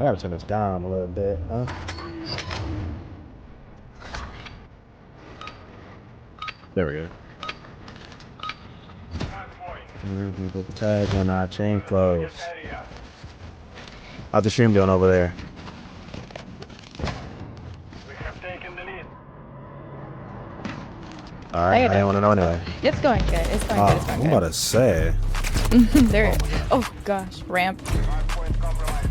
I gotta turn this down a little bit, huh? There we go. Put the tag on our chain clothes. How's the stream doing over there? We have taken the lead. Alright, I didn't want to know anyway. It's going good. It's going good. It's going I'm about to say. there. Oh gosh, ramp. Hardpoint compromised.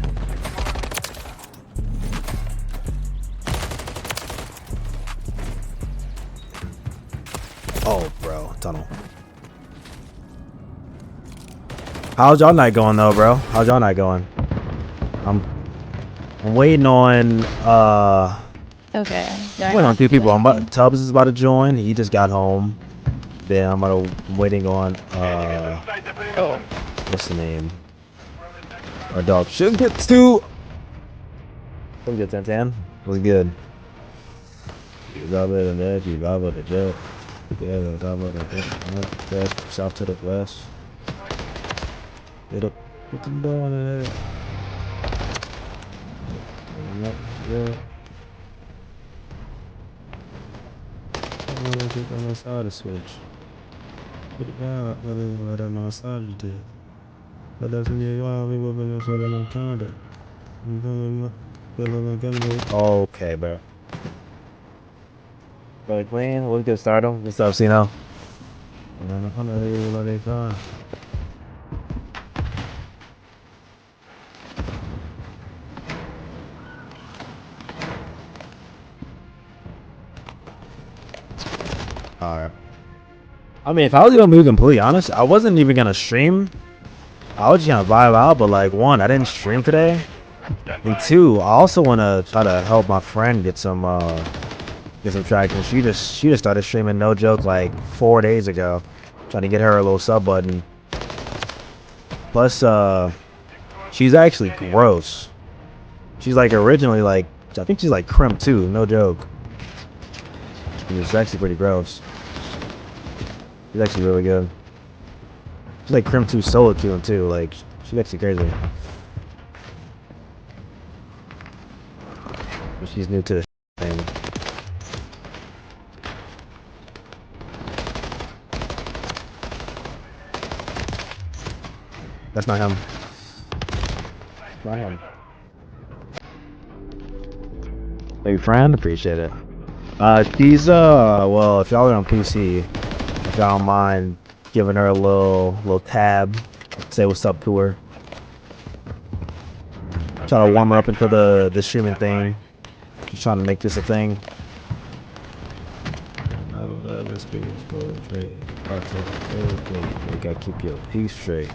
Oh, bro, tunnel. How's y'all night going though, bro? How's y'all night going? I'm waiting on Okay. I'm waiting on two people. Tubbs is about to join. He just got home. Then I'm waiting on Oh. what's the name? Our dog should get two. Should get 10-10. Was good. You got it in there. You got it in there. Yeah, got it in there. South to the west. Get up. Put them down in there. Yeah. I'm gonna take on the side switch. Put it down. Let it massage it. But that's when you are. We will be able to count it. Okay, bro. Really clean. We'll get started. What's up, Cino? Alright. I mean, if I was gonna be completely honest, I wasn't even gonna stream. I was just gonna vibe out, but like, one, I didn't stream today. And two, I also wanna try to help my friend get some traction. She just started streaming, no joke, like 4 days ago. Trying to get her a little sub button. Plus, she's actually gross. She's like originally like, I think she's like crimp too, no joke. She's actually pretty gross. She's actually really good. She's like crimp 2 solo queuing too, like, she's actually crazy. But she's new to the thing. That's not him. Not him. Hey, friend, appreciate it. She's well, if y'all are on PC, if y'all don't mind giving her a little tab, say what's up to her. Try to warm her up into the streaming thing. Just trying to make this a thing. I love this being straight. You gotta keep your piece straight.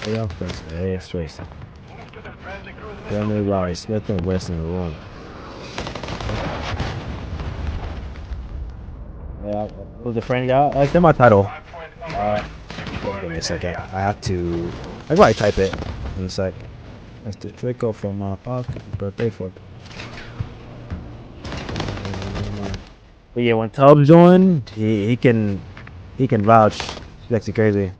Hey, y'all first. Hey, straight. Move to the friendly cruise missile. Family Larry Smith and West in the room. Yeah, who's the friend guy? It's in my title. Hardpoint compromised. Give me a second. I have to. I can probably type it in a sec. That's the Draco from my pocket. Birthday for. But yeah, when Tubbs joined, he can vouch. She's actually crazy.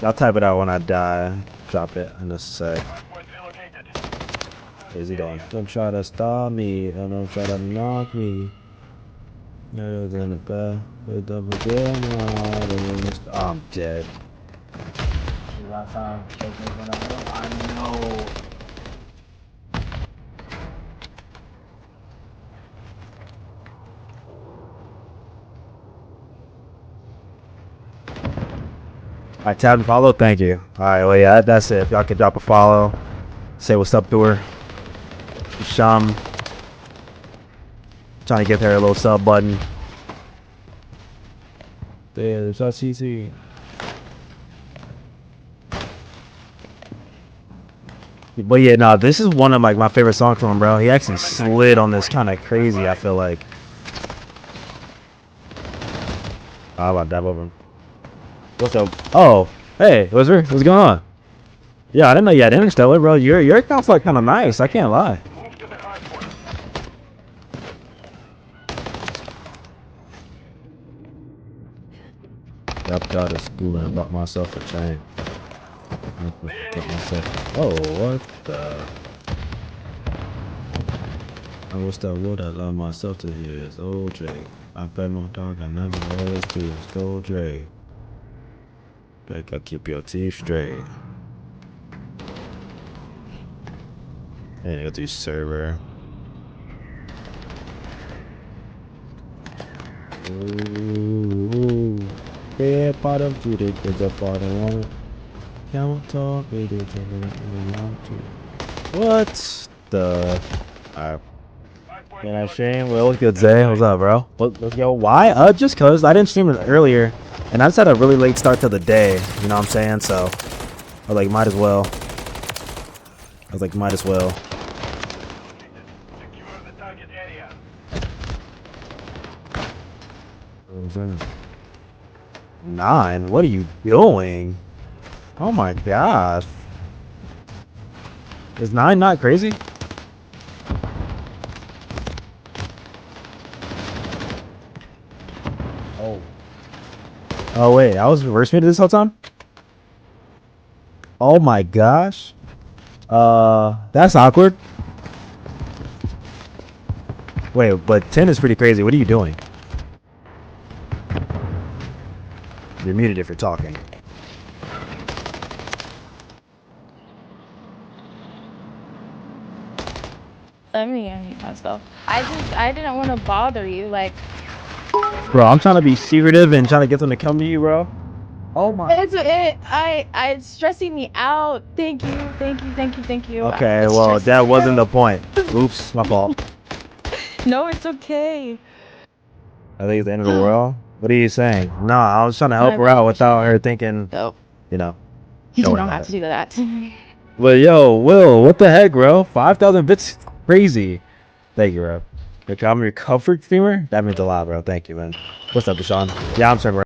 I'll type it out when I die. Drop it in a sec. Hardpoint relocated. Is he doing? Don't try to stop me. Don't try to knock me. No, in the back. I'm dead. I know. Alright, tab and follow. Thank you. Alright, well, yeah, that's it. If y'all could drop a follow, say what's up to her. Sham. Trying to get her a little sub button. There's our CC. But yeah, no, this is one of like my favorite songs from him, bro. He actually slid on this kind of crazy. I feel like. How about that over? What's up? Oh, hey, Wizard, what's going on? Yeah, I didn't know you had Interstellar, bro. Your account's like kind of nice. I can't lie. Move to the hard point. Dropped out of school and bought myself a chain. Got myself. Oh, what the? I wish that would have allowed myself to hear it's old Drake. I bet my dog I never heard this too. It's old Drake. Better keep your teeth straight. And go through server. Ooh, yeah, bottom to the kids up bottom. Can't talk, we do what the? Alright. Can I stream? Well, what's good, Zay? What's up, bro? Let's go. Why? Just cause I didn't stream it earlier, and I just had a really late start to the day. You know what I'm saying? So, I was like, might as well. I was like, might as well. Secure the target area. 9? What are you doing? Oh my gosh. Is 9 not crazy? Oh. Oh wait, I was reverse muted this whole time? Oh my gosh. That's awkward. Wait, but 10 is pretty crazy. What are you doing? You're muted if you're talking. Let me unmute myself. I didn't want to bother you. Like, Bro, I'm trying to be secretive and trying to get them to come to you, bro. Oh my. it's stressing me out. Thank you. Okay, It's well, stressing that me wasn't the out. point. Oops, my fault. No, it's okay. I think it's the end of the world. What are you saying? No, I was trying to help My her out gosh. without her thinking, No, you know. you Don't don't worry have about to do that. But yo, Will, what the heck, bro? 5,000 bits, crazy. Thank you, bro. I'm your comfort streamer. That means a lot, bro. Thank you, man. What's up, Deshaun? Yeah, I'm sorry, bro.